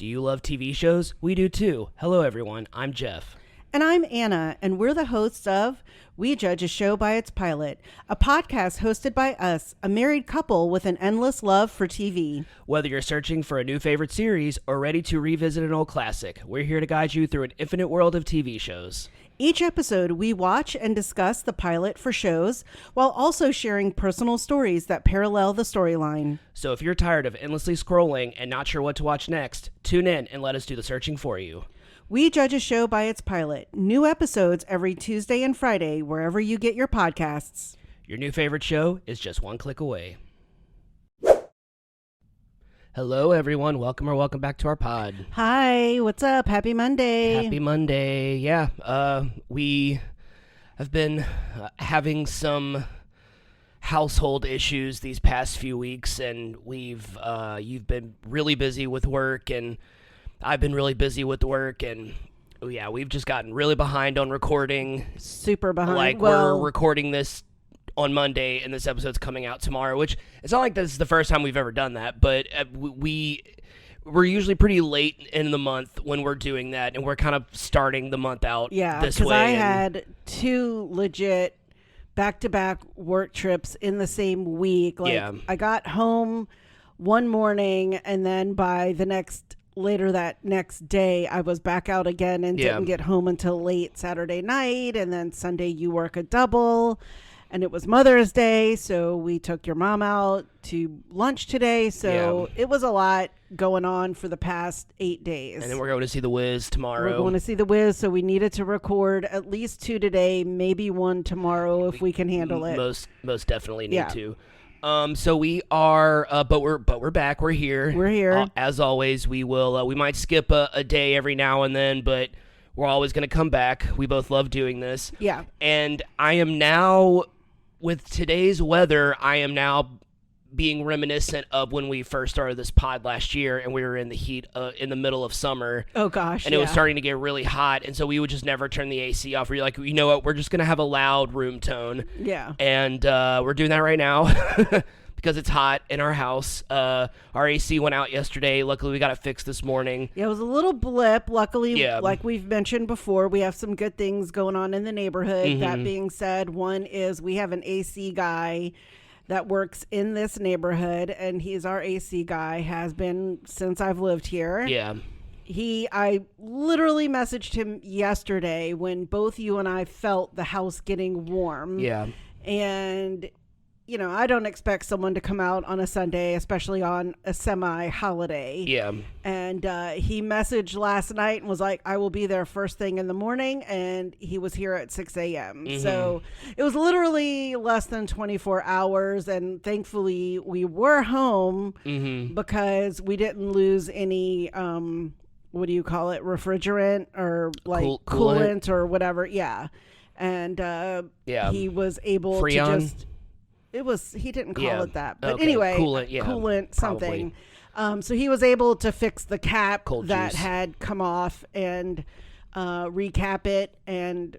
Do you love TV shows? We do too. Hello, everyone. I'm Jeff. And I'm Anna, and we're the hosts of We Judge a Show by Its Pilot, a podcast hosted by us, a married couple with an endless love for TV. Whether you're searching for a new favorite series or ready to revisit an old classic, we're here to guide you through an infinite world of TV shows. Each episode, we watch and discuss the pilot for shows while also sharing personal stories that parallel the storyline. So if you're tired of endlessly scrolling and not sure what to watch next, tune in and let us do the searching for you. We Judge a Show by Its Pilot. New episodes every Tuesday and Friday, wherever you get your podcasts. Your new favorite show is just one click away. Hello, everyone. Welcome back to our pod. Hi, what's up? Happy Monday. Happy Monday. Yeah, we have been having some household issues these past few weeks, and you've been really busy with work, and I've been really busy with work, and yeah, we've just gotten really behind on recording. Super behind. Like, we're recording this on Monday, and this episode's coming out tomorrow, which it's not like this is the first time we've ever done that, but we're usually pretty late in the month when we're doing that, and we're kind of starting the month out this way. Yeah, because I had two legit back-to-back work trips in the same week. I got home one morning, and then by the later that next day, I was back out again and didn't get home until late Saturday night. And then Sunday, you work a double. And it was Mother's Day, so we took your mom out to lunch today. So it was a lot going on for the past 8 days. And then we're going to see The Wiz tomorrow. We're going to see The Wiz, so we needed to record at least 2 today, maybe 1 tomorrow if we can handle it. Most definitely need to. So we are, but we're back. We're here. We're here. As always, we will. We might skip a day every now and then, but we're always going to come back. We both love doing this. Yeah. And I am now, with today's weather, I am now being reminiscent of when we first started this pod last year, and we were in the heat, in the middle of summer. Oh gosh. And it was starting to get really hot, and so we would just never turn the AC off. We're like, you know what? We're just gonna have a loud room tone. Yeah. And we're doing that right now because it's hot in our house. Our AC went out yesterday. Luckily, we got it fixed this morning. Yeah, it was a little blip. Luckily, like we've mentioned before, we have some good things going on in the neighborhood. Mm-hmm. That being said, one is we have an AC guy that works in this neighborhood, and he's our AC guy, has been since I've lived here. Yeah. I literally messaged him yesterday when both you and I felt the house getting warm. Yeah. And, you know, I don't expect someone to come out on a Sunday, especially on a semi-holiday. Yeah. And he messaged last night and was like, I will be there first thing in the morning. And he was here at 6 a.m. Mm-hmm. So it was literally less than 24 hours. And thankfully, we were home because we didn't lose any, what do you call it, refrigerant or like coolant or whatever. Yeah. And he was able Freon? to just... he didn't call it that. But anyway, coolant something. So he was able to fix the cap that had come off and recap it and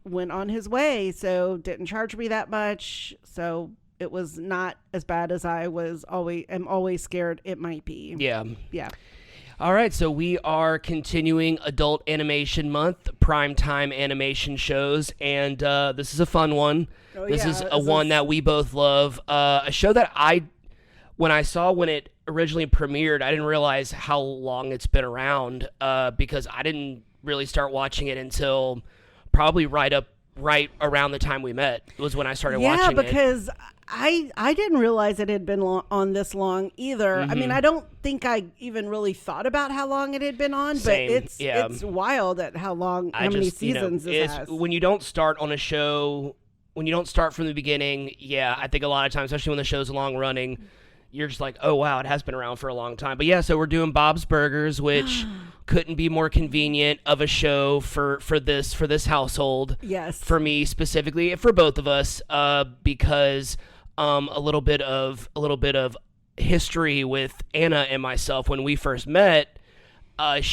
went on his way. So didn't charge me that much. So it was not as bad as I am always scared it might be. Yeah. Yeah. All right, so we are continuing Adult Animation Month, primetime animation shows, and this is a fun one. This is one that we both love. A show that when it originally premiered, I didn't realize how long it's been around because I didn't really start watching it until probably right around the time we met was when I started watching it. Yeah, because I didn't realize it had been on this long either. Mm-hmm. I mean, I don't think I even really thought about how long it had been on, Same. But it's wild at how many seasons it has. When you don't start on a show, when you don't start from the beginning, I think a lot of times, especially when the show's long running, you're just like, oh wow, it has been around for a long time. But yeah, so we're doing Bob's Burgers, which couldn't be more convenient of a show for this household. Yes. For me specifically, for both of us, because a little bit of history with Anna and myself. When we first met,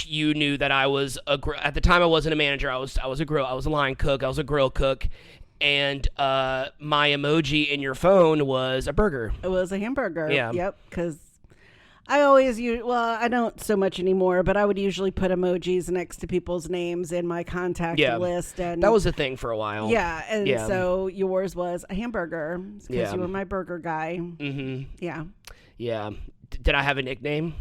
you knew that I was at the time I wasn't a manager. I was a line cook. I was a grill cook. And my emoji in your phone was a burger. It was a hamburger. Yeah. Yep. Because I always use, well, I don't so much anymore, but I would usually put emojis next to people's names in my contact list. And that was a thing for a while. Yeah. And so yours was a hamburger because you were my burger guy. Mm-hmm. Yeah. Yeah. Did I have a nickname?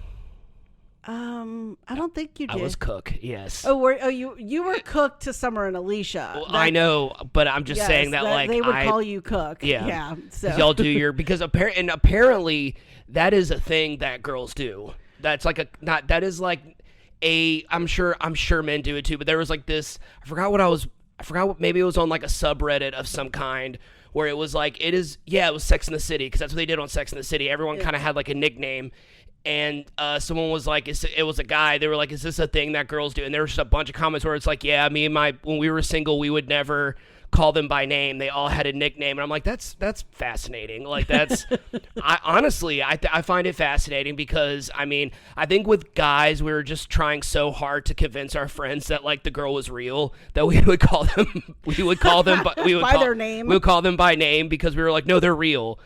I don't think you did. I was Cook, yes. You were Cook to Summer and Alicia. Well, I know, but I'm just saying that like they would call you Cook. Yeah. So y'all do your because apparently that is a thing that girls do. That's like I'm sure men do it too. But there was like this. I forgot what maybe it was on like a subreddit of some kind where it was like it was Sex in the City because that's what they did on Sex in the City. Everyone kind of had like a nickname. And someone was like, it was a guy. They were like, is this a thing that girls do? And there was just a bunch of comments where it's like, yeah, when we were single, we would never call them by name. They all had a nickname. And I'm like, that's fascinating. Like that's, I find it fascinating because I think with guys, we were just trying so hard to convince our friends that like the girl was real that we would call them, by their name. We would call them by name because we were like, no, they're real.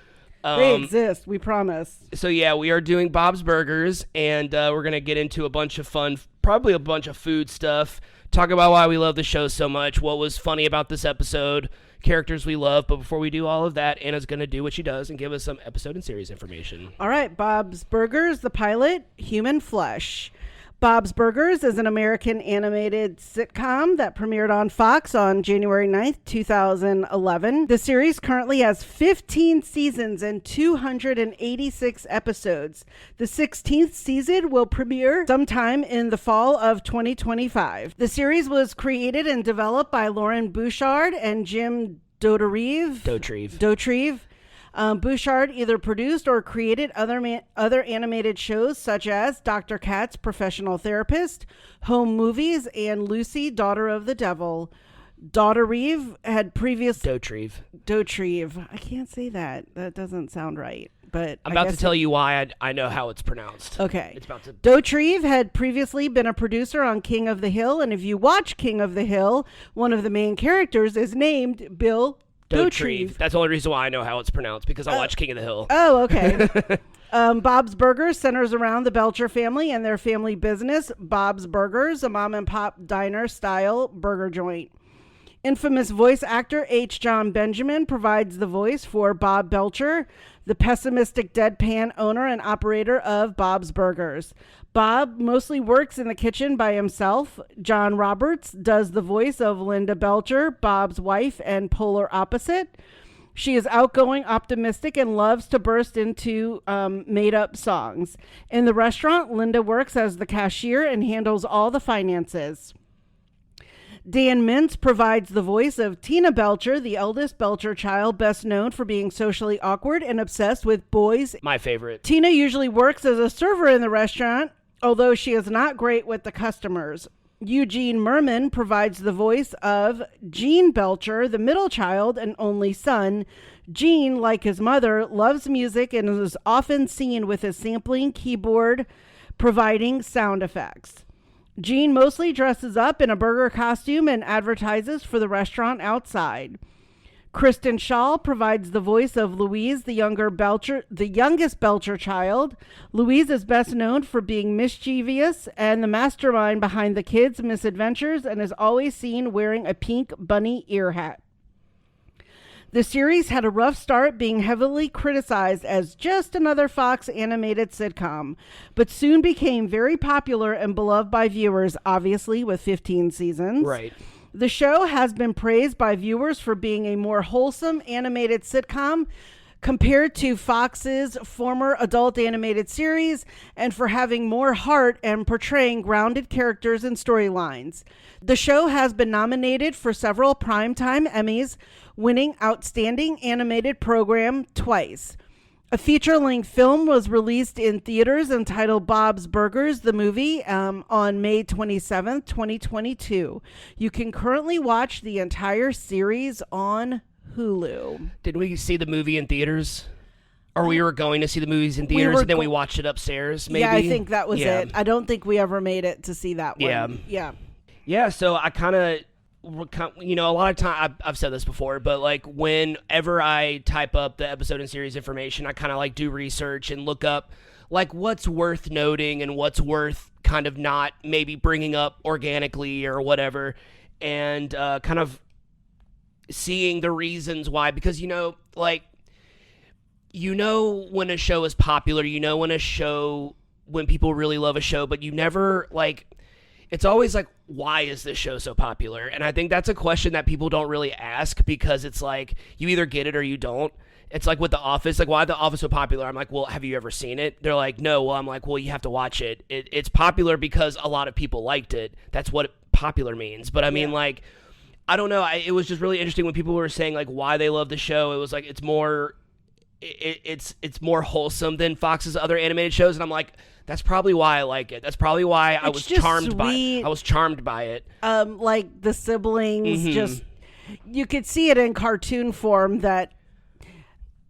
They exist, we promise. So yeah, we are doing Bob's Burgers, and we're going to get into a bunch of fun, probably a bunch of food stuff, talk about why we love the show so much, what was funny about this episode, characters we love. But before we do all of that, Anna's going to do what she does and give us some episode and series information. All right, Bob's Burgers, the pilot, Human Flesh. Bob's Burgers is an American animated sitcom that premiered on Fox on January 9th, 2011. The series currently has 15 seasons and 286 episodes. The 16th season will premiere sometime in the fall of 2025. The series was created and developed by Lauren Bouchard and Jim Dauterive. Bouchard either produced or created other animated shows such as Dr. Katz, Professional Therapist, Home Movies, and Lucy, Daughter of the Devil. Dauterive had Dauterive. I can't say that. That doesn't sound right. But I'm about to tell you why I know how it's pronounced. Okay. It's about to. Dauterive had previously been a producer on King of the Hill, and if you watch King of the Hill, one of the main characters is named Bill Dauterive. That's the only reason why I know how it's pronounced, because I watch King of the Hill. Oh, okay. Bob's Burgers centers around the Belcher family and their family business, Bob's Burgers, a mom-and-pop diner-style burger joint. Infamous voice actor H. Jon Benjamin provides the voice for Bob Belcher, the pessimistic deadpan owner and operator of Bob's Burgers. Bob mostly works in the kitchen by himself. John Roberts does the voice of Linda Belcher, Bob's wife and polar opposite. She is outgoing, optimistic, and loves to burst into made-up songs. In the restaurant, Linda works as the cashier and handles all the finances. Dan Mintz provides the voice of Tina Belcher, the eldest Belcher child, best known for being socially awkward and obsessed with boys. My favorite. Tina usually works as a server in the restaurant, although she is not great with the customers. Eugene Merman provides the voice of Gene Belcher, the middle child and only son. Gene, like his mother, loves music and is often seen with his sampling keyboard providing sound effects. Gene mostly dresses up in a burger costume and advertises for the restaurant outside. Kristen Shaw provides the voice of Louise, the youngest Belcher child. Louise is best known for being mischievous and the mastermind behind the kids' misadventures and is always seen wearing a pink bunny ear hat. The series had a rough start, being heavily criticized as just another Fox animated sitcom, but soon became very popular and beloved by viewers, obviously with 15 seasons. Right. The show has been praised by viewers for being a more wholesome animated sitcom compared to Fox's former adult animated series, and for having more heart and portraying grounded characters and storylines. The show has been nominated for several Primetime Emmys, winning Outstanding Animated Program twice. A feature-length film was released in theaters entitled Bob's Burgers, the movie, on May 27th, 2022. You can currently watch the entire series on Hulu. Did we see the movie in theaters? Or we were going to see the movies in theaters and then we watched it upstairs, maybe? Yeah, I think that was it. I don't think we ever made it to see that one. Yeah, so I kind of, a lot of time, I've said this before, but like whenever I type up the episode and series information, I kind of like do research and look up like what's worth noting and what's worth kind of not maybe bringing up organically or whatever, and kind of seeing the reasons why, because like when a show is popular, when people really love a show, but you never like, it's always like, why is this show so popular? And I think that's a question that people don't really ask, because it's like you either get it or you don't. It's like with The Office, like, why is The Office so popular? I'm like, well, have you ever seen it? They're like, no. Well, I'm like, well, you have to watch it. It's popular because a lot of people liked it. That's what popular means. But I mean, like, I don't know. It was just really interesting when people were saying like why they love the show. It was like it's more wholesome than Fox's other animated shows, and I'm like, that's probably why I like it. That's probably why I was charmed by it. I was charmed by it. Like the siblings, just you could see it in cartoon form that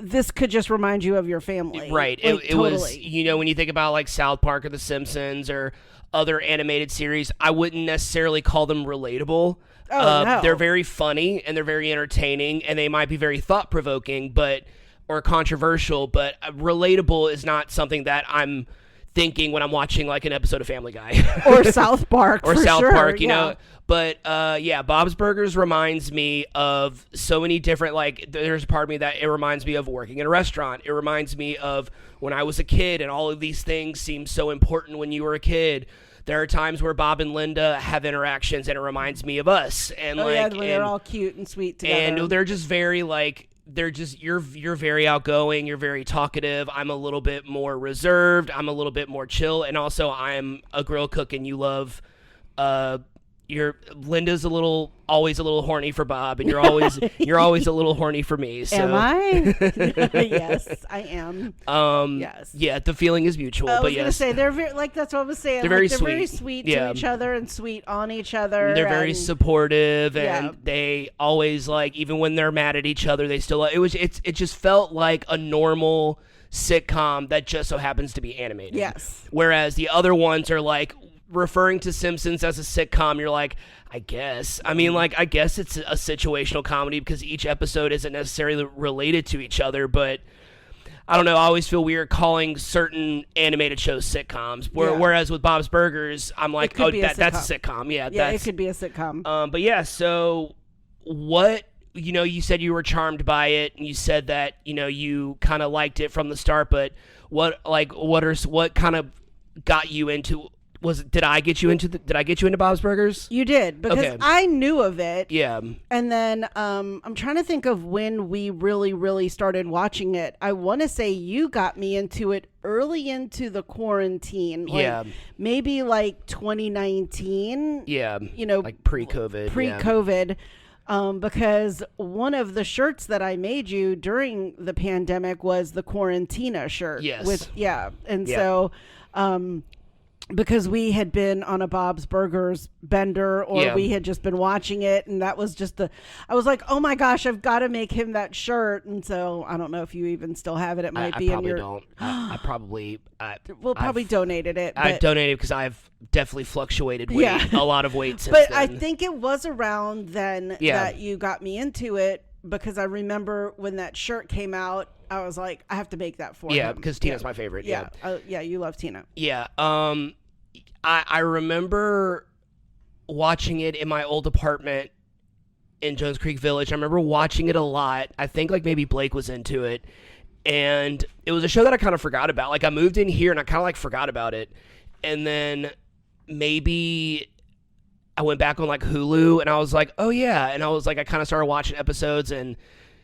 this could just remind you of your family. Right. Like, it totally. Was, when you think about like South Park or The Simpsons or other animated series, I wouldn't necessarily call them relatable. No. They're very funny and they're very entertaining, and they might be very thought-provoking or controversial, but relatable is not something that I'm thinking when I'm watching like an episode of Family Guy. Or South Park. Or South Park, you know. But Bob's Burgers reminds me of so many different, like, there's a part of me that it reminds me of working in a restaurant. It reminds me of when I was a kid, and all of these things seem so important when you were a kid. There are times where Bob and Linda have interactions, and it reminds me of us. And when they're all cute and sweet together. And they're just very, like, you're very outgoing, you're very talkative. I'm a little bit more reserved. I'm a little bit more chill. And also, I'm a grill cook, and you love, Linda's always a little horny for Bob, and you're always a little horny for me. So. Am I? Yes, I am. Yes. Yeah, the feeling is mutual. I was gonna say they're very, like, that's what I was saying. They're they're very sweet to each other and sweet on each other. They're very supportive, and they always, like, even when they're mad at each other, they still. It just felt like a normal sitcom that just so happens to be animated. Yes. Whereas the other ones are like, referring to Simpsons as a sitcom, you're like, I guess. I mean, like, I guess it's a situational comedy because each episode isn't necessarily related to each other, but I don't know. I always feel weird calling certain animated shows sitcoms. Whereas with Bob's Burgers, I'm like, oh, that's a sitcom. Yeah, it could be a sitcom. But yeah, so what, you said you were charmed by it, and you said that, you kind of liked it from the start, but what kind of got you into Did I get you into Bob's Burgers? You did, because I knew of it. Yeah. And then I'm trying to think of when we really, really started watching it. I want to say you got me into it early into the quarantine. Like, maybe like 2019. Yeah. Like pre-COVID. Pre-COVID. Yeah. Because one of the shirts that I made you during the pandemic was the Quarantina shirt. Yes. So, because we had been on a Bob's Burgers bender, or we had just been watching it, and that was just I was like, oh my gosh, I've got to make him that shirt. And so I don't know if you even still have it. It might be in your... I probably don't. We'll probably donated it. I've donated because I've definitely fluctuated weight, a lot of weight since then. But I think it was around then that you got me into it, because I remember when that shirt came out, I was like, I have to make that for him. Yeah, because Tina's my favorite. Yeah. You love Tina. Yeah. I remember watching it in my old apartment in Jones Creek Village. I remember watching it a lot. I think like maybe Blake was into it. And it was a show that I kind of forgot about. Like, I moved in here and I kind of like forgot about it. And then maybe I went back on like Hulu and I was like, oh yeah. And I was like, I kind of started watching episodes, and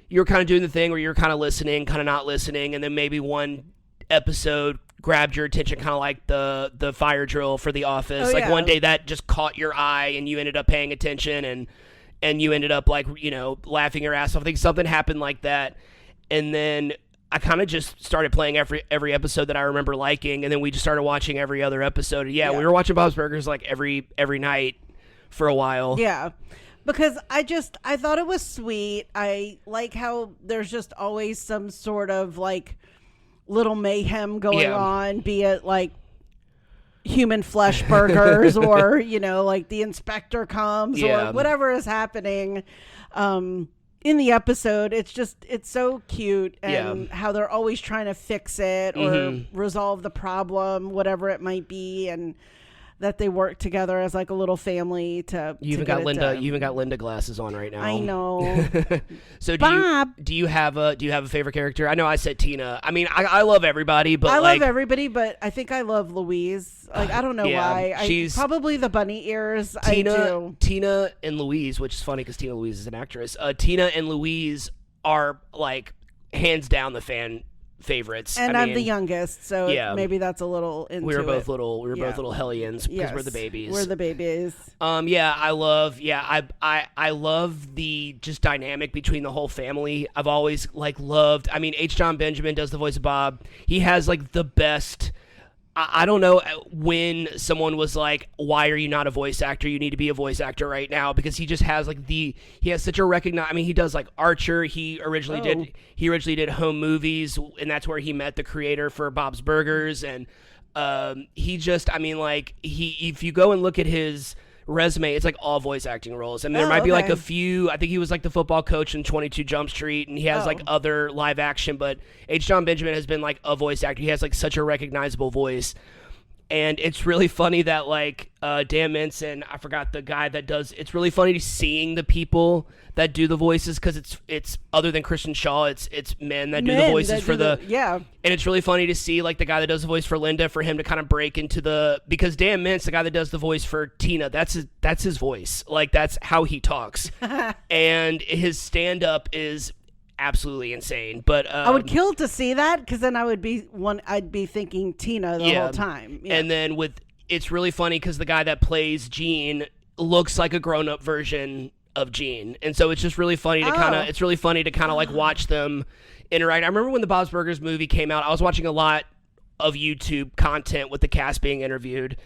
you were kind of doing the thing where you're kind of listening, kind of not listening. And then maybe one episode grabbed your attention, kind of like the fire drill for The Office. One day that just caught your eye and you ended up paying attention, and you ended up like, laughing your ass off. I think something happened like that. And then I kind of just started playing every episode that I remember liking, and then we just started watching every other episode. We were watching Bob's Burgers like every night for a while. Yeah. Because I thought it was sweet. I like how there's just always some sort of like little mayhem going on, be it like human flesh burgers or, like the inspector comes or whatever is happening. in the episode, it's so cute, and how they're always trying to fix it or resolve the problem, whatever it might be, and that they work together as like a little family to. You even got Linda. You even got Linda glasses on right now. I know. So do you have a favorite character? I know I said Tina. I mean, I love everybody, but I love everybody, but I think I love Louise. Like I don't know why. She's probably the bunny ears. Tina and Louise, which is funny because Tina Louise is an actress. Tina and Louise are like hands down the fan favorites, and I'm the youngest, so maybe that's a little into we were both little hellions because we're the babies. I love the just dynamic between the whole family. I've always loved. I mean, H. Jon Benjamin does the voice of Bob. He has like the best. I don't know when someone was like, why are you not a voice actor? You need to be a voice actor right now, because he just has he has such a recognized. I mean, he does like Archer. He originally did Home Movies, and that's where he met the creator for Bob's Burgers. And if you go and look at his resume, it's like all voice acting roles, and there might be like a few. I think he was like the football coach in 22 Jump Street, and he has like other live action, but H. Jon Benjamin has been like a voice actor. He has like such a recognizable voice, and it's really funny that like Dan Mintz, and I forgot the guy that does. It's really funny seeing the people that do the voices, because it's other than Kristen Shaw, it's men that do the voices and it's really funny to see like the guy that does the voice for Linda, for him to kind of break into because Dan Mintz, the guy that does the voice for Tina, that's his voice, like that's how he talks. And his stand-up is absolutely insane. But I would kill to see that, because then I'd be thinking Tina the whole time. And then it's really funny because the guy that plays Gene looks like a grown-up version of Gene, and so it's just really funny to kind of like watch them interact. I remember when the Bob's Burgers movie came out, I was watching a lot of YouTube content with the cast being interviewed,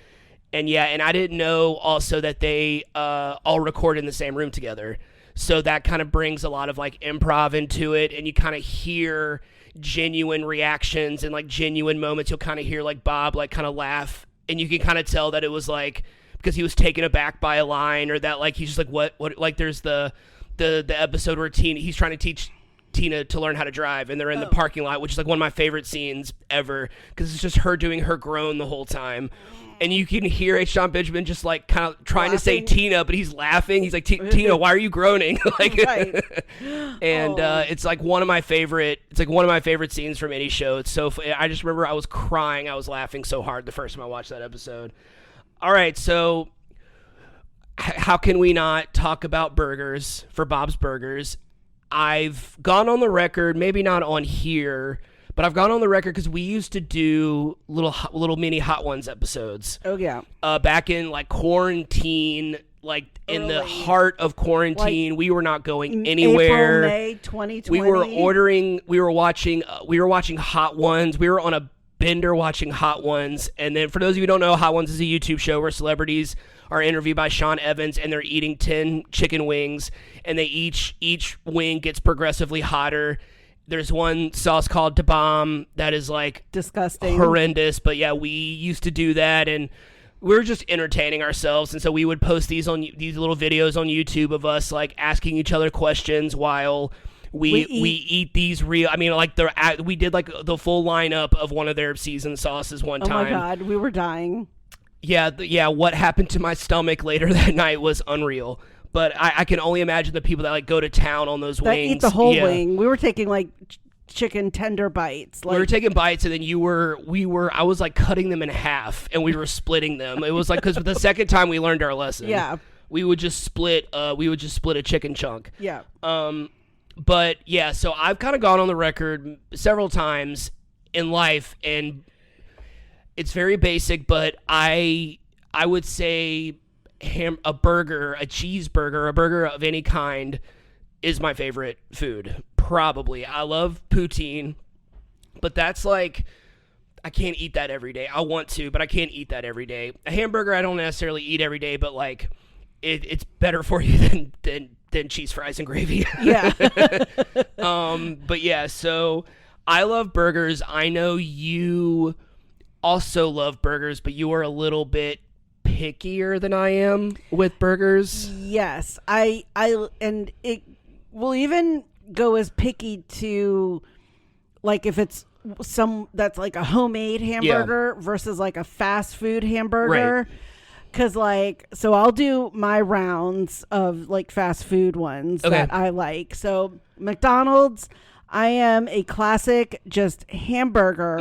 and I didn't know also that they all record in the same room together, so that kind of brings a lot of like improv into it, and you kind of hear genuine reactions and like genuine moments. You'll kind of hear like Bob like kind of laugh, and you can kind of tell that it was like because he was taken aback by a line, or that like he's just like what like there's the episode where he's trying to teach Tina to learn how to drive, and they're in the parking lot, which is like one of my favorite scenes ever, because it's just her doing her groan the whole time, and you can hear H. Jon Benjamin just like kind of trying to say Tina, but he's laughing. He's like, Tina, why are you groaning? Like, right. And it's like one of my favorite scenes from any show. It's so I just remember I was crying, I was laughing so hard the first time I watched that episode. All right, so how can we not talk about burgers for Bob's Burgers? I've gone on the record, maybe not on here, but I've gone on the record because we used to do little mini Hot Ones episodes. Oh, yeah. Back in, like, quarantine, like, in the heart of quarantine, we were not going anywhere. April, May 2020. We were watching Hot Ones. We were on a bender watching Hot Ones, and then for those of you who don't know, Hot Ones is a YouTube show where celebrities are interviewed by Sean Evans, and they're eating 10 chicken wings, and they each wing gets progressively hotter. There's one sauce called Da Bomb that is like disgusting, horrendous, but yeah, we used to do that, and we were just entertaining ourselves, and so we would post these little videos on YouTube of us like asking each other questions while we eat these real. I mean, like we did like the full lineup of one of their seasoned sauces one time. Oh my God, we were dying. Yeah. What happened to my stomach later that night was unreal. But I can only imagine the people that like go to town on those wings. Eat the whole wing. We were taking like chicken tender bites. We were taking bites, and then I was like cutting them in half, and we were splitting them. It was like, because the second time we learned our lesson. Yeah. We would just split a chicken chunk. Yeah. But yeah, so I've kind of gone on the record several times in life, and it's very basic, but I would say a burger, a cheeseburger, a burger of any kind is my favorite food. Probably. I love poutine, but that's like, I can't eat that every day. I want to, but I can't eat that every day. A hamburger I don't necessarily eat every day, but like it's better for you than cheese fries and gravy. Yeah. But yeah, so I love burgers. I know you also love burgers, but you are a little bit pickier than I am with burgers. Yes. will even go as picky to, like, if it's some that's like a homemade hamburger versus like a fast food hamburger. Right. Cause like, so I'll do my rounds of like fast food ones that I like. So McDonald's, I am a classic just hamburger,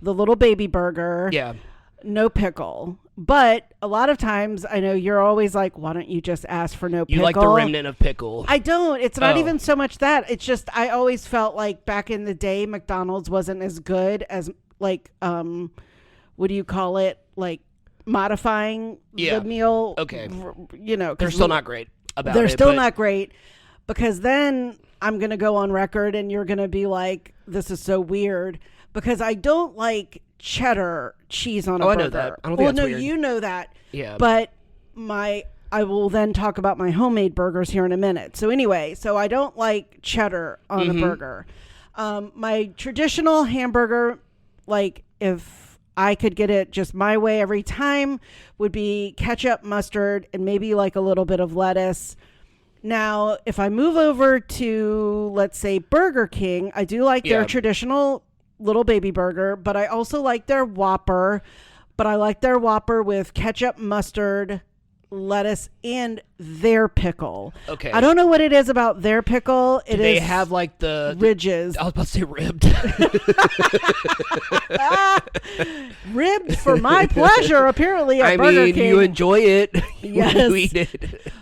the little baby burger. Yeah. No pickle. But a lot of times I know you're always like, why don't you just ask for no pickle? You like the remnant of pickle. I don't. It's not even so much that. It's just I always felt like back in the day McDonald's wasn't as good as like what do you call it? Like modifying the meal. Okay. You know, they're still not great about it. They're still not great because then I'm going to go on record and you're going to be like, this is so weird because I don't like cheddar cheese on a burger. I know that. I don't think that's weird. You know that. Yeah. But I will then talk about my homemade burgers here in a minute. So anyway, I don't like cheddar on a burger. My traditional hamburger, like if I could get it just my way every time, would be ketchup, mustard, and maybe like a little bit of lettuce. Now, if I move over to, let's say, Burger King, I do like their traditional little baby burger, but I also like their Whopper. But I like their Whopper with ketchup, mustard, lettuce, and their pickle. Okay. I don't know what it is about their pickle. They have like the ridges. I was about to say ribbed. Ribbed for my pleasure, apparently, at Burger King. You enjoy it. Yes. You eat it.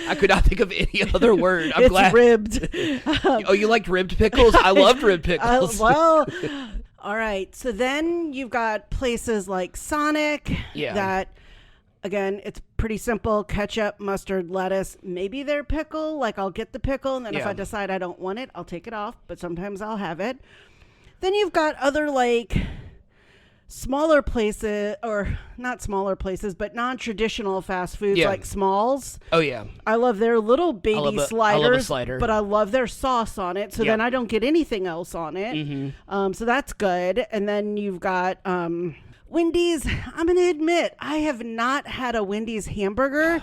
I could not think of any other word. I'm glad. Ribbed. Oh, you liked ribbed pickles? I loved ribbed pickles. Well, all right. So then you've got places like Sonic that, again, it's pretty simple. Ketchup, mustard, lettuce, maybe their pickle. Like I'll get the pickle, and then if I decide I don't want it, I'll take it off. But sometimes I'll have it. Then you've got other like smaller places, or not smaller places, but non-traditional fast foods like Smalls. Oh yeah, I love their little baby sliders. I love a slider, but I love their sauce on it. So then I don't get anything else on it. So that's good. And then you've got Wendy's. I'm gonna admit I have not had a Wendy's hamburger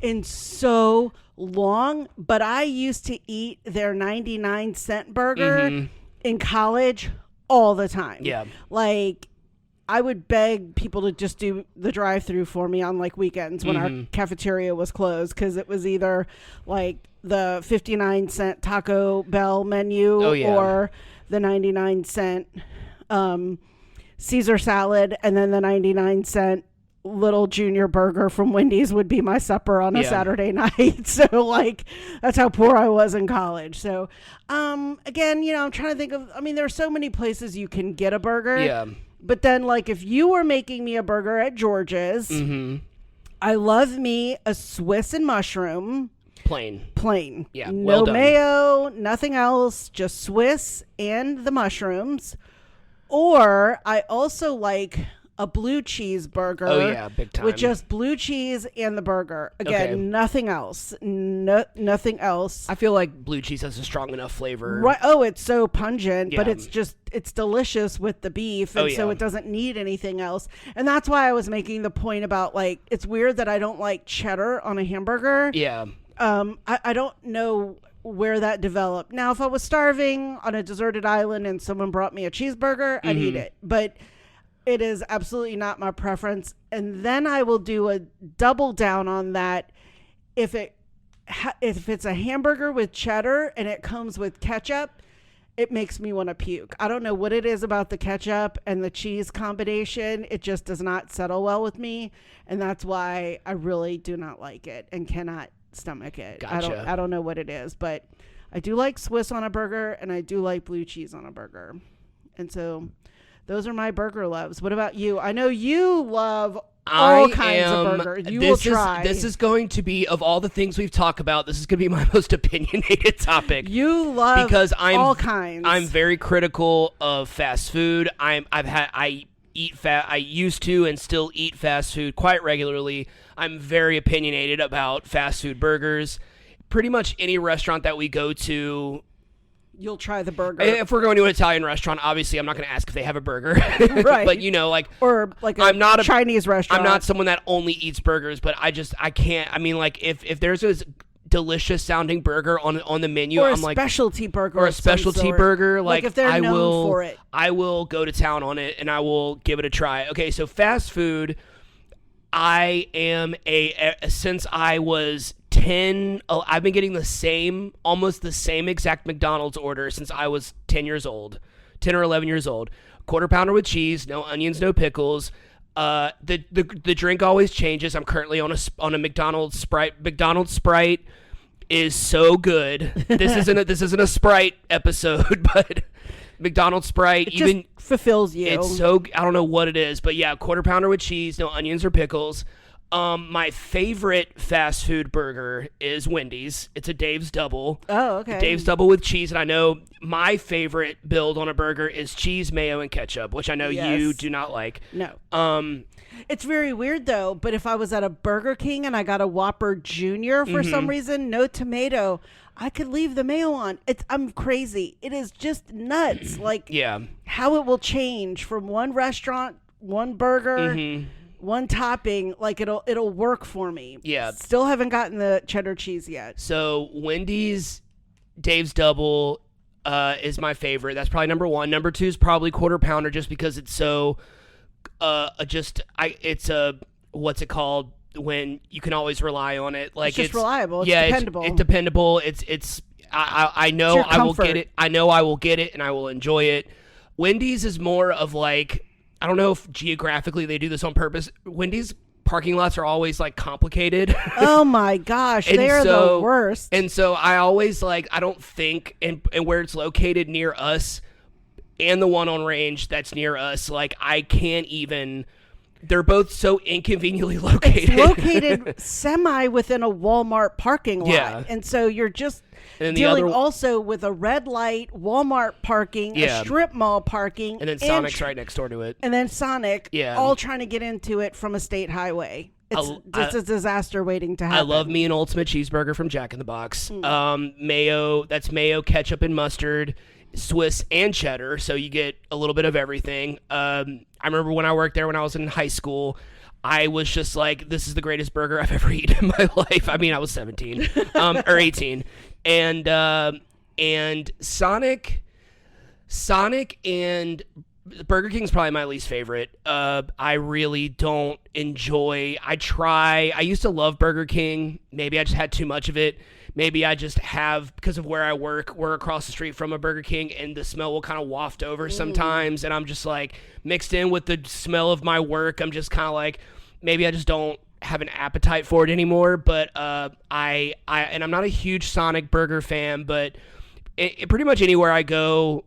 in so long, but I used to eat their 99-cent burger in college all the time. Yeah, like I would beg people to just do the drive-through for me on like weekends when our cafeteria was closed, because it was either like the 59-cent Taco Bell menu or the 99-cent Caesar salad, and then the 99-cent little junior burger from Wendy's would be my supper on a Saturday night. So like that's how poor I was in college. So again, you know, I'm trying to think of, I mean, there are so many places you can get a burger. Yeah. But then, like, if you were making me a burger at George's, I love me a Swiss and mushroom. Plain. Yeah. No mayo, nothing else, just Swiss and the mushrooms. Or I also like a blue cheese burger. Oh, yeah, big time. With just blue cheese and the burger. Again, nothing else. Nothing else. I feel like blue cheese has a strong enough flavor. Right. Oh, it's so pungent, but it's delicious with the beef. And so it doesn't need anything else. And that's why I was making the point about, like, it's weird that I don't like cheddar on a hamburger. Yeah. I don't know where that developed. Now, if I was starving on a deserted island and someone brought me a cheeseburger, I'd eat it. But it is absolutely not my preference. And then I will do a double down on that. If it's a hamburger with cheddar and it comes with ketchup, it makes me want to puke. I don't know what it is about the ketchup and the cheese combination. It just does not settle well with me. And that's why I really do not like it and cannot stomach it. Gotcha. I don't know what it is, but I do like Swiss on a burger and I do like blue cheese on a burger. And so those are my burger loves. What about you? I know you love all kinds of burgers. Will try. This is going to be, of all the things we've talked about, this is going to be my most opinionated topic. You love because all kinds. I'm very critical of fast food. I used to and still eat fast food quite regularly. I'm very opinionated about fast food burgers. Pretty much any restaurant that we go to, you'll try the burger. If we're going to an Italian restaurant, obviously I'm not going to ask if they have a burger. Right. But, you know, like... Or like a I'm not a Chinese restaurant. I'm not someone that only eats burgers, but I can't. I mean, like, if there's a delicious sounding burger on the menu, or I'm like... specialty burger. Or a specialty burger. Like if they're known for it. I will go to town on it, and I will give it a try. Okay, so fast food... I am since I was 10, I've been getting almost the same exact McDonald's order since I was 10 years old, 10 or 11 years old. Quarter pounder with cheese, no onions, no pickles. The drink always changes. I'm currently on a McDonald's Sprite. McDonald's Sprite is so good. This isn't a Sprite episode, but McDonald's Sprite it just fulfills you. It's so, I don't know what it is, but yeah, quarter pounder with cheese, no onions or pickles. My favorite fast food burger is Wendy's. It's a Dave's Double. Oh, okay. Dave's Double with cheese, and I know my favorite build on a burger is cheese, mayo, and ketchup, which I know you do not like. No. It's very weird though, but if I was at a Burger King and I got a Whopper Jr. for some reason, no tomato, I could leave the mayo on. I'm crazy. It is just nuts. Like how it will change from one restaurant, one burger, one topping. Like it'll work for me. Yeah. Still haven't gotten the cheddar cheese yet. So Wendy's Dave's Double is my favorite. That's probably number one. Number two is probably quarter pounder, just because it's so what's it called when you can always rely on it. Like it's reliable. It's dependable. It's dependable. I know I will get it. I know I will get it and I will enjoy it. Wendy's is more of like, I don't know if geographically they do this on purpose. Wendy's parking lots are always like complicated. Oh my gosh, they're the worst. And so I always I don't think, and where it's located near us and the one on Range that's near us, like I can't even, they're both so inconveniently located. It's located semi within a Walmart parking lot. Yeah. And so you're just dealing also with a red light, Walmart parking, a strip mall parking. And then Sonic's right next door to it. And then Sonic, all trying to get into it from a state highway. It's just a disaster waiting to happen. I love me an Ultimate Cheeseburger from Jack in the Box. Mayo, that's mayo, ketchup, and mustard. Swiss and cheddar, so you get a little bit of everything. I remember when I worked there when I was in high school, I was just like, this is the greatest burger I've ever eaten in my life. I mean, I was 17 or 18. And Sonic and Burger King's probably my least favorite. I really don't enjoy. I used to love Burger King. Maybe I just had too much of it. Maybe I just have, because of where I work, we're across the street from a Burger King, and the smell will kind of waft over sometimes, and I'm just like, mixed in with the smell of my work, I'm just kind of like, maybe I just don't have an appetite for it anymore. But and I'm not a huge Sonic burger fan, but it pretty much anywhere I go,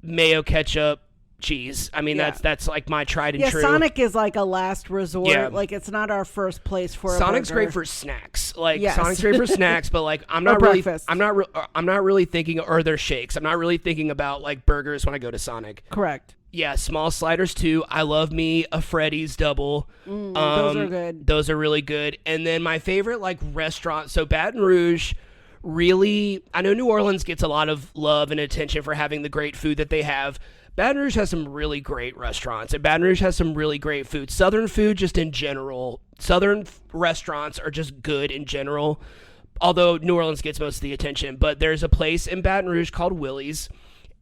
mayo, ketchup, cheese. I mean, that's like my tried and true. Sonic is like a last resort. Yeah. Like it's not our first place for a Sonic's burger. Great for snacks. Like Sonic's great for snacks, but like I'm not really thinking, or their shakes. I'm not really thinking about like burgers when I go to Sonic. Correct. Yeah, small sliders too. I love me a Freddy's double. Those are good. Those are really good. And then my favorite like restaurant, so Baton Rouge, really, I know New Orleans gets a lot of love and attention for having the great food that they have. Baton Rouge has some really great restaurants, and Baton Rouge has some really great food. Southern food, just in general. Southern restaurants are just good in general, although New Orleans gets most of the attention. But there's a place in Baton Rouge called Willie's,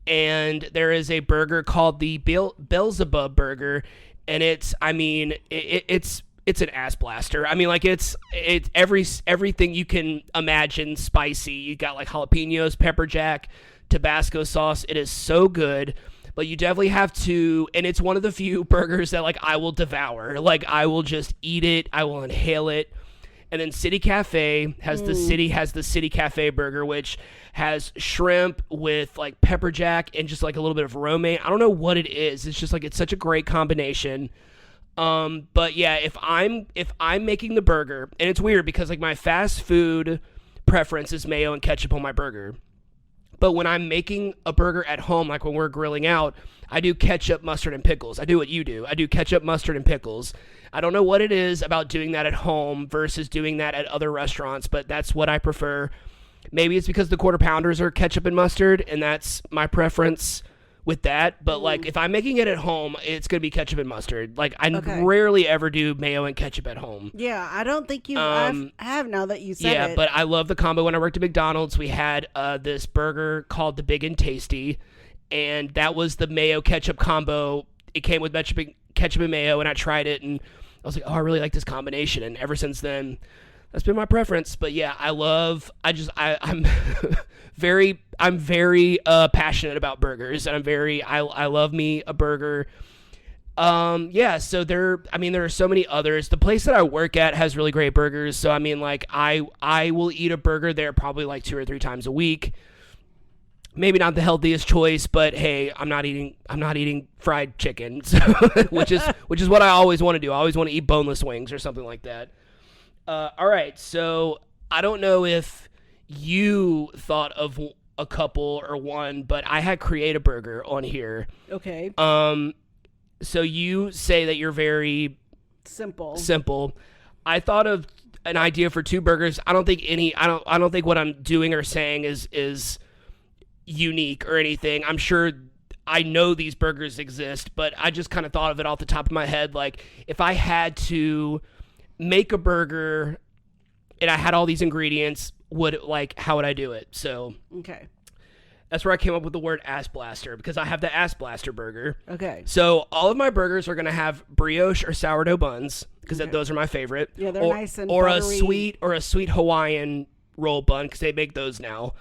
and there is a burger called the Beelzebub Burger, and it's an ass blaster. I mean, like it's everything you can imagine spicy. You got like jalapenos, pepper jack, Tabasco sauce. It is so good. But you definitely have to, and it's one of the few burgers that like I will devour. Like I will just eat it. I will inhale it. And then City Cafe has the City Cafe burger, which has shrimp with like pepper jack and just like a little bit of romaine. I don't know what it is. It's just like it's such a great combination. But yeah, if I'm making the burger, and it's weird because like my fast food preference is mayo and ketchup on my burger. But when I'm making a burger at home, like when we're grilling out, I do ketchup, mustard, and pickles. I do what you do. I do ketchup, mustard, and pickles. I don't know what it is about doing that at home versus doing that at other restaurants, but that's what I prefer. Maybe it's because the quarter pounders are ketchup and mustard, and that's my preference with that. But like, if I'm making it at home, it's gonna be ketchup and mustard. Like, I rarely ever do mayo and ketchup at home. Yeah, I don't think you have now that you said it. Yeah, but I love the combo. When I worked at McDonald's, we had this burger called the Big and Tasty, and that was the mayo ketchup combo. It came with ketchup and mayo, and I tried it, and I was like, oh, I really like this combination. And ever since then, that's been my preference. But yeah, I'm very passionate about burgers, and I love me a burger. Yeah, so there are so many others. The place that I work at has really great burgers. So I mean, like, I will eat a burger there probably like 2 or 3 times a week. Maybe not the healthiest choice, but hey, I'm not eating fried chicken, so, which is what I always want to do. I always want to eat boneless wings or something like that. All right, so I don't know if you thought of a couple or one, but I had Create a Burger on here. Okay. So you say that you're very simple. I thought of an idea for 2 burgers. I don't think what I'm doing or saying is unique or anything. I'm sure I know these burgers exist, but I just kind of thought of it off the top of my head. Like, if I had to make a burger and I had all these ingredients, how would I do it? So okay, that's where I came up with the word Ass Blaster, because I have the Ass Blaster burger. Okay. So all of my burgers are going to have brioche or sourdough buns, because those are my favorite. Yeah, they're nice and or buttery. a sweet Hawaiian roll bun, because they make those now,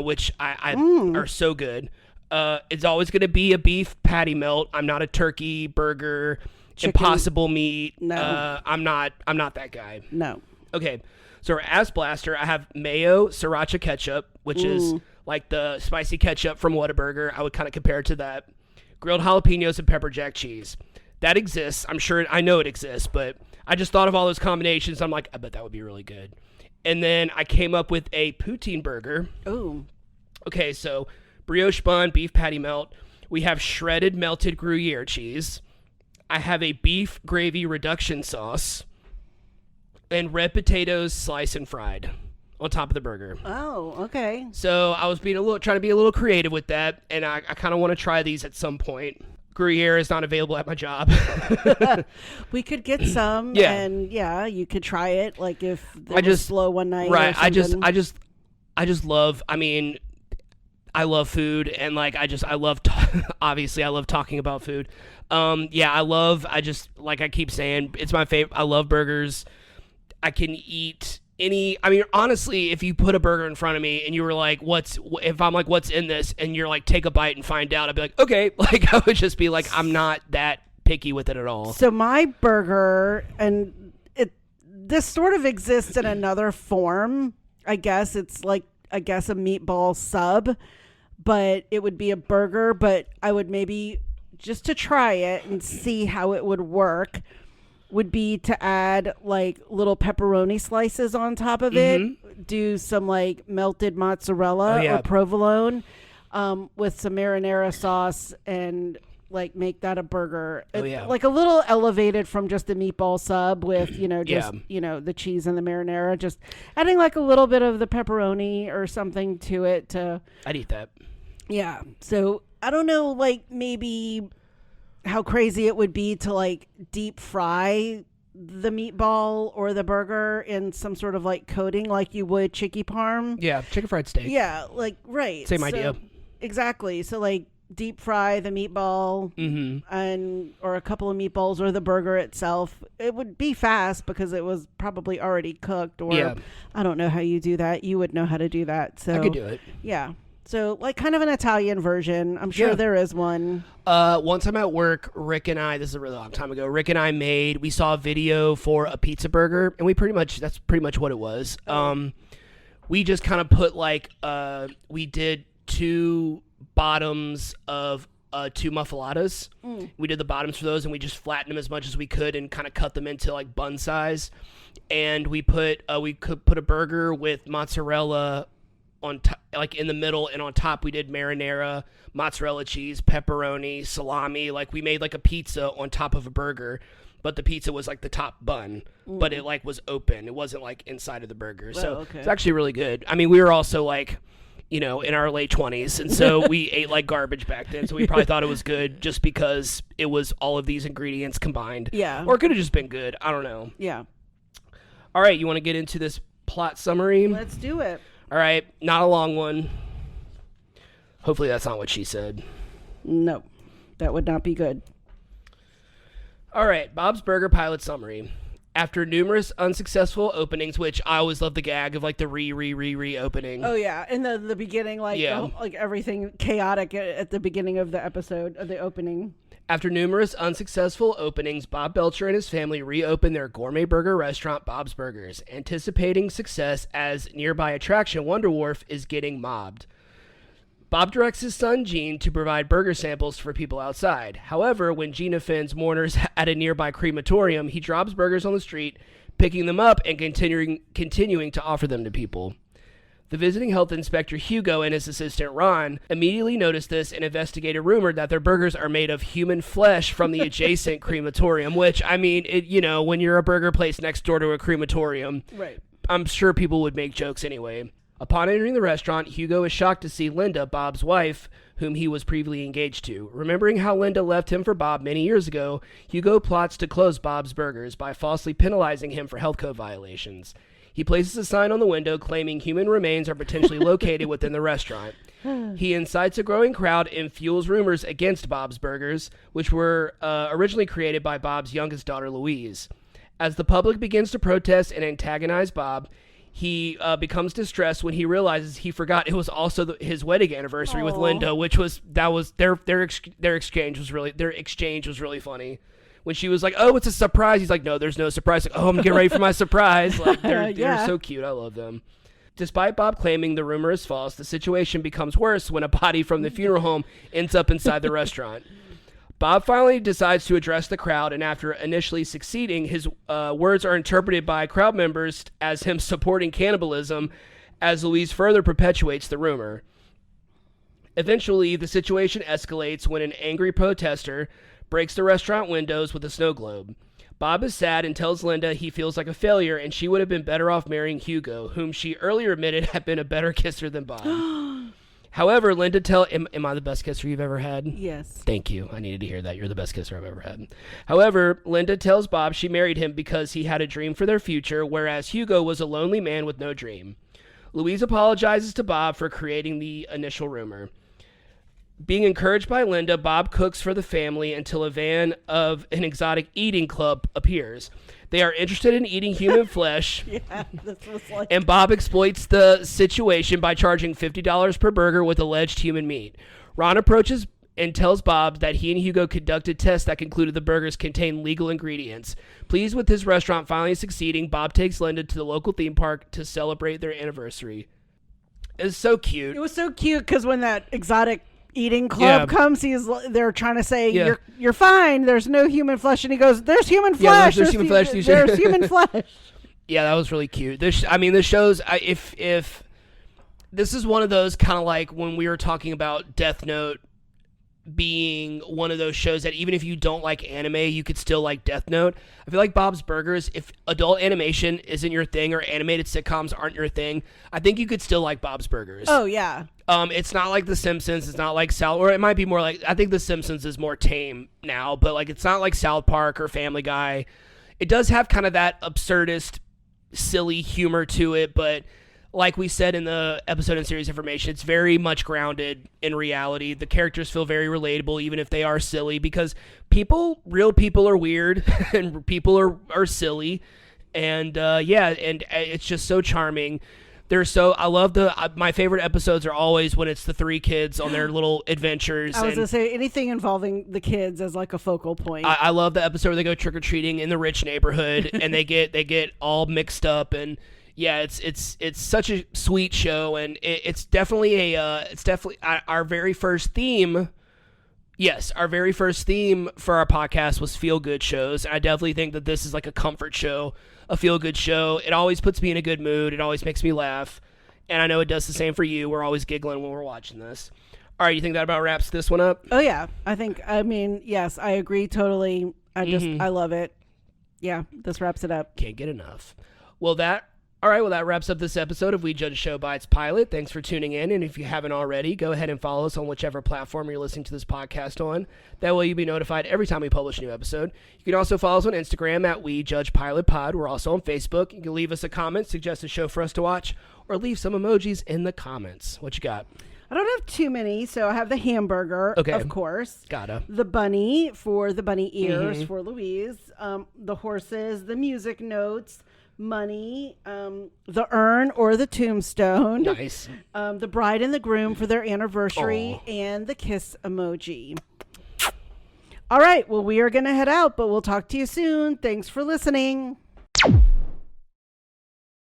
which are so good. It's always going to be a beef patty melt. I'm not a turkey burger, chicken, impossible meat. No. I'm not that guy. No. Okay. So our Ass Blaster, I have mayo, sriracha ketchup, which is like the spicy ketchup from Whataburger. I would kind of compare it to that. Grilled jalapenos and pepper jack cheese. That exists. I know it exists, but I just thought of all those combinations. I'm like, I bet that would be really good. And then I came up with a poutine burger. Ooh. Okay, so brioche bun, beef patty melt. We have shredded melted Gruyere cheese. I have a beef gravy reduction sauce. And red potatoes sliced and fried on top of the burger. Oh, okay. So I was trying to be a little creative with that, and I kind of want to try these at some point. Gruyere is not available at my job. We could get some, yeah. And yeah, you could try it. Like if it was slow one night, right? Or something. I just love. I mean, I love food, and like I love. Obviously, I love talking about food. Yeah, I keep saying, it's my favorite. I love burgers. I can eat honestly, if you put a burger in front of me and you were like, if I'm like, what's in this? And you're like, take a bite and find out, I'd be like, okay. Like, I would just be like, I'm not that picky with it at all. So my burger, and this sort of exists in another form. I guess it's like, a meatball sub, but it would be a burger, but I would maybe, just to try it and see how it would work, would be to add like little pepperoni slices on top of it, do some like melted mozzarella or provolone with some marinara sauce, and like make that a burger. Like a little elevated from just a meatball sub with, the cheese and the marinara, just adding like a little bit of the pepperoni or something to it I'd eat that. Yeah. So I don't know, like maybe how crazy it would be to like deep fry the meatball or the burger in some sort of like coating like you would chicky parm. Yeah, chicken fried steak. Yeah, like right. Same idea. Exactly. So like deep fry the meatball or a couple of meatballs or the burger itself. It would be fast because it was probably already cooked, or I don't know how you do that. You would know how to do that. So I could do it. Yeah. So, like, kind of an Italian version. I'm sure there is one. One time at work, Rick and I, this is a really long time ago, Rick and I we saw a video for a pizza burger, and that's pretty much what it was. We just kind of put, like, we did 2 bottoms of 2 muffaladas. We did the bottoms for those, and we just flattened them as much as we could and kind of cut them into, like, bun size. And we could put a burger with mozzarella on like in the middle, and on top we did marinara, mozzarella cheese, pepperoni, salami. Like, we made like a pizza on top of a burger, but the pizza was like the top bun, but it like was open. It wasn't like inside of the burger. So it's actually really good. I mean, we were also like, in our late 20s, and so we ate like garbage back then, so we probably thought it was good just because it was all of these ingredients combined. Yeah. Or it could have just been good. I don't know. Yeah. All right, you want to get into this plot summary? Let's do it. All right, not a long one. Hopefully that's not what she said. No, that would not be good. All right, Bob's Burger pilot summary. After numerous unsuccessful openings, which I always love the gag of like the re-opening. Oh yeah, in the beginning, like like everything chaotic at the beginning of the episode of the opening. After numerous unsuccessful openings, Bob Belcher and his family reopened their gourmet burger restaurant, Bob's Burgers, anticipating success as nearby attraction Wonder Wharf is getting mobbed. Bob directs his son, Gene, to provide burger samples for people outside. However, when Gene offends mourners at a nearby crematorium, he drops burgers on the street, picking them up and continuing to offer them to people. The visiting health inspector, Hugo, and his assistant, Ron, immediately notice this and investigate a rumor that their burgers are made of human flesh from the adjacent crematorium, which, I mean, when you're a burger place next door to a crematorium, right. I'm sure people would make jokes anyway. Upon entering the restaurant, Hugo is shocked to see Linda, Bob's wife, whom he was previously engaged to. Remembering how Linda left him for Bob many years ago, Hugo plots to close Bob's Burgers by falsely penalizing him for health code violations. He places a sign on the window claiming human remains are potentially located within the restaurant. He incites a growing crowd and fuels rumors against Bob's Burgers, which were originally created by Bob's youngest daughter, Louise. As the public begins to protest and antagonize Bob, he becomes distressed when he realizes he forgot it was also his wedding anniversary with Linda, which was their exchange was really funny. When she was like, "Oh, it's a surprise," he's like, "No, there's no surprise." Like, "Oh, I'm getting ready for my surprise." Like they're so cute. I love them. Despite Bob claiming the rumor is false, the situation becomes worse when a body from the funeral home ends up inside the restaurant. Bob finally decides to address the crowd, and after initially succeeding, his words are interpreted by crowd members as him supporting cannibalism, as Louise further perpetuates the rumor. Eventually, the situation escalates when an angry protester breaks the restaurant windows with a snow globe. Bob is sad and tells Linda he feels like a failure and she would have been better off marrying Hugo, whom she earlier admitted had been a better kisser than Bob. However, Linda am I the best kisser you've ever had? Yes. Thank you. I needed to hear that. You're the best kisser I've ever had. However, Linda tells Bob she married him because he had a dream for their future, whereas Hugo was a lonely man with no dream. Louise apologizes to Bob for creating the initial rumor. Being encouraged by Linda, Bob cooks for the family until a van of an exotic eating club appears. They are interested in eating human flesh, and Bob exploits the situation by charging $50 per burger with alleged human meat. Ron approaches and tells Bob that he and Hugo conducted tests that concluded the burgers contain legal ingredients. Pleased with his restaurant finally succeeding, Bob takes Linda to the local theme park to celebrate their anniversary. It's so cute. It was so cute because when that exotic eating club comes, they're trying to say you're fine, there's no human flesh, and he goes, there's human flesh. There's human flesh. There's human flesh. Yeah, that was really cute. This shows, if this is one of those kind of like when we were talking about Death Note being one of those shows that even if you don't like anime, you could still like Death Note. I feel like Bob's Burgers, if adult animation isn't your thing or animated sitcoms aren't your thing, I think you could still like Bob's Burgers. Oh, yeah. It's not like The Simpsons. It's not like or it might be more like, I think The Simpsons is more tame now, but like it's not like South Park or Family Guy. It does have kind of that absurdist, silly humor to it, but like we said in the episode and series information, it's very much grounded in reality. The characters feel very relatable, even if they are silly, because real people are weird, and people are silly, and and it's just so charming. I love my favorite episodes are always when it's the three kids on their little adventures. I was going to say anything involving the kids as like a focal point. I love the episode where they go trick-or-treating in the rich neighborhood and they get all mixed up, and yeah, it's such a sweet show, and it's definitely our very first theme. Yes, our very first theme for our podcast was feel-good shows. I definitely think that this is like a comfort show, a feel-good show. It always puts me in a good mood. It always makes me laugh, and I know it does the same for you. We're always giggling when we're watching this. All right, you think that about wraps this one up? Oh yeah, yes, I agree totally. I love it. Yeah, this wraps it up. Can't get enough. Well, that wraps up this episode of We Judge a Show by its pilot. Thanks for tuning in, and if you haven't already, go ahead and follow us on whichever platform you're listening to this podcast on. That way you'll be notified every time we publish a new episode. You can also follow us on Instagram at We Judge Pilot Pod. We're also on Facebook. You can leave us a comment, suggest a show for us to watch, or leave some emojis in the comments. What you got? I don't have too many, so I have the hamburger, of course. Gotta. The bunny for the bunny ears for Louise. The horses, the music notes, money, the urn or the tombstone. Nice. The bride and the groom for their anniversary, and the kiss emoji. All right, well, we are going to head out, but we'll talk to you soon. Thanks for listening.